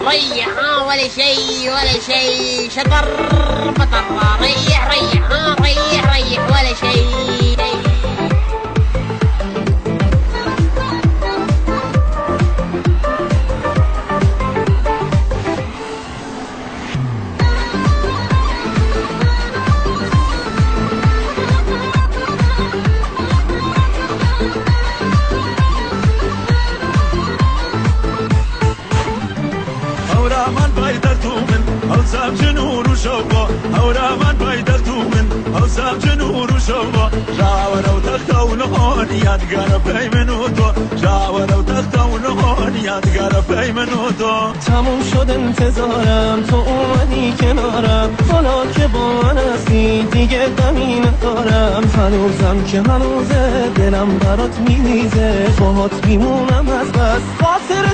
ريح ولا شيء ولا شيء، شطر بطر، ريح ريح ريح ريح ولا شيء. هەوسام جنور و شەوبە هەورامان بایدەرتو من هەوسام جنور و شەوبە ژاوەرە و تەختە و نهۆن یادگارە پەی من و تۆ ژاوەرە و تەختە و نهۆن یادگارە پەی من و تۆ تموم شد انتظارم تو اومدی کنارم حالا که با من هستی دیگه غمی ندارم هنوزم که هنوزه دلم برات میریزه باهات میمونم از بس خاطر